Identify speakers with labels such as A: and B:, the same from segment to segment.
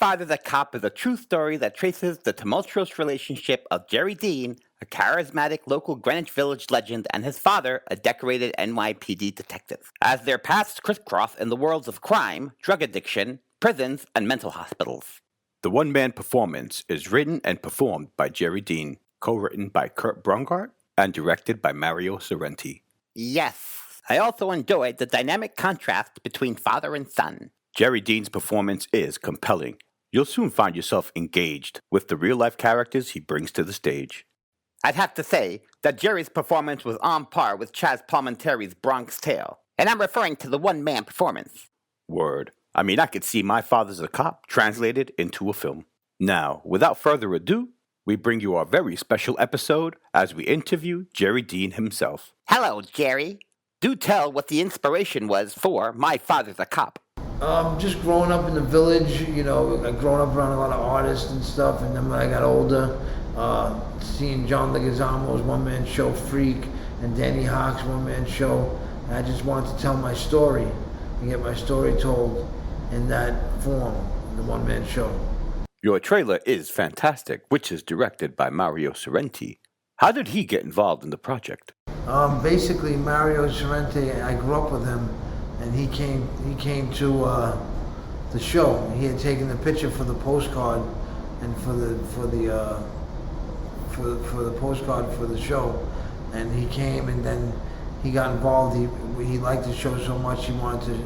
A: Father the Cop is a true story that traces the tumultuous relationship of Jerry Dean, a charismatic local Greenwich Village legend, and his father, a decorated NYPD detective, as their paths crisscross in the worlds of crime, drug addiction, prisons, and mental hospitals.
B: The one-man performance is written and performed by Jerry Dean, co-written by Kurt Brungart, and directed by Mario Sorrenti.
A: Yes, I also enjoyed the dynamic contrast between father and son.
B: Jerry Dean's performance is compelling. You'll soon find yourself engaged with the real-life characters he brings to the stage.
A: I'd have to say that Jerry's performance was on par with Chaz Palminteri's Bronx Tale, and I'm referring to the one-man performance.
B: Word. I mean, I could see My Father's a Cop translated into a film. Now, without further ado, we bring you our very special episode as we interview Jerry Dean himself.
A: Hello, Jerry. Do tell what the inspiration was for My Father's a Cop.
C: Just growing up in the village, you know, growing up around a lot of artists and stuff, and then when I got older, seeing John Leguizamo's one-man show Freak and Danny Hawk's one-man show, and I just wanted to tell my story and get my story told in that form, the one-man show.
B: Your trailer is fantastic, which is directed by Mario Sorrenti. How did he get involved in the project?
C: Basically, Mario Sorrenti, I grew up with him, and he came to the show. He had taken the picture for the postcard and for the postcard for the show, and he came and then he got involved. He liked the show so much he wanted to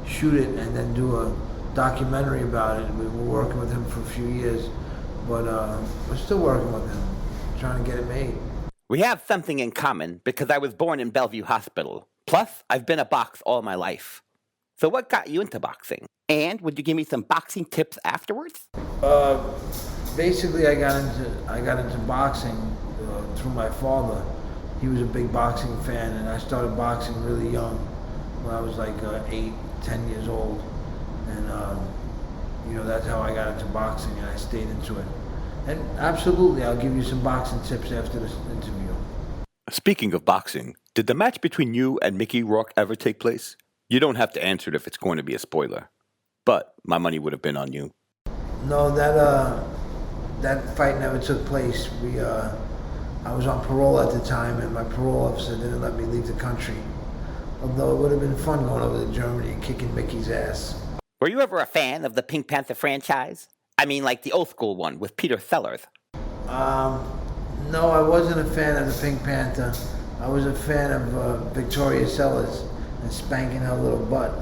C: shoot it and then do a documentary about it. We were working with him for a few years, but we're still working with him, trying to get it made.
A: We have something in common because I was born in Bellevue Hospital. Plus, I've been a box all my life. So what got you into boxing? And would you give me some boxing tips afterwards?
C: Basically, I got into boxing through my father. He was a big boxing fan, and I started boxing really young, when I was like 8, 10 years old. And that's how I got into boxing, and I stayed into it. And absolutely, I'll give you some boxing tips after this interview.
B: Speaking of boxing, did the match between you and Mickey Rourke ever take place? You don't have to answer it if it's going to be a spoiler, but my money would have been on you.
C: No, that fight never took place. I was on parole at the time, and my parole officer didn't let me leave the country. Although it would have been fun going over to Germany and kicking Mickey's ass.
A: Were you ever a fan of the Pink Panther franchise? I mean, like the old school one with Peter Sellers.
C: No, I wasn't a fan of the Pink Panther. I was a fan of Victoria Sellers and spanking her little butt.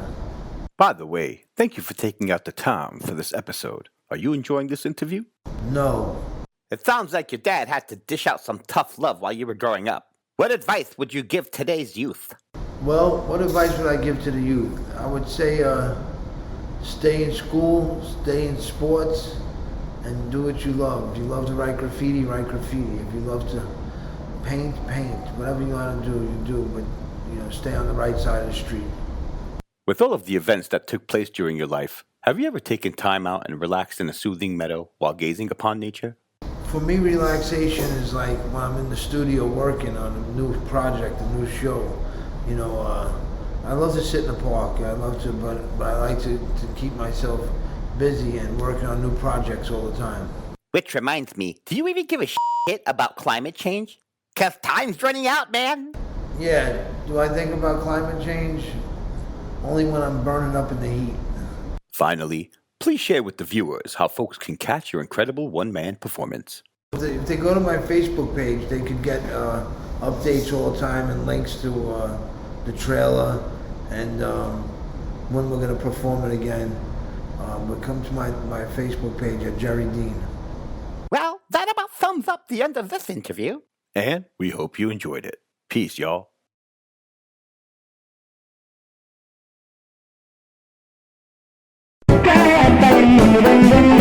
B: By the way, thank you for taking out the time for this episode. Are you enjoying this interview?
C: No.
A: It sounds like your dad had to dish out some tough love while you were growing up. What advice would you give today's youth?
C: Well, what advice would I give to the youth? I would say stay in school, stay in sports, and do what you love. If you love to write graffiti, write graffiti. If you love to paint, paint. Whatever you want to do, you do, but stay on the right side of the street.
B: With all of the events that took place during your life, have you ever taken time out and relaxed in a soothing meadow while gazing upon nature?
C: For me, relaxation is like when I'm in the studio working on a new project, a new show. I love to sit in the park. I love to, but I like to keep myself busy and working on new projects all the time.
A: Which reminds me, do you even give a shit about climate change? 'Cause time's running out, man.
C: Yeah, do I think about climate change? Only when I'm burning up in the heat.
B: Finally, please share with the viewers how folks can catch your incredible one-man performance.
C: If they go to my Facebook page, they could get updates all the time and links to the trailer and when we're going to perform it again. But come to my Facebook page at Jerry Dean.
A: Well, that about sums up the end of this interview.
B: And we hope you enjoyed it. Peace, y'all.
D: Bye.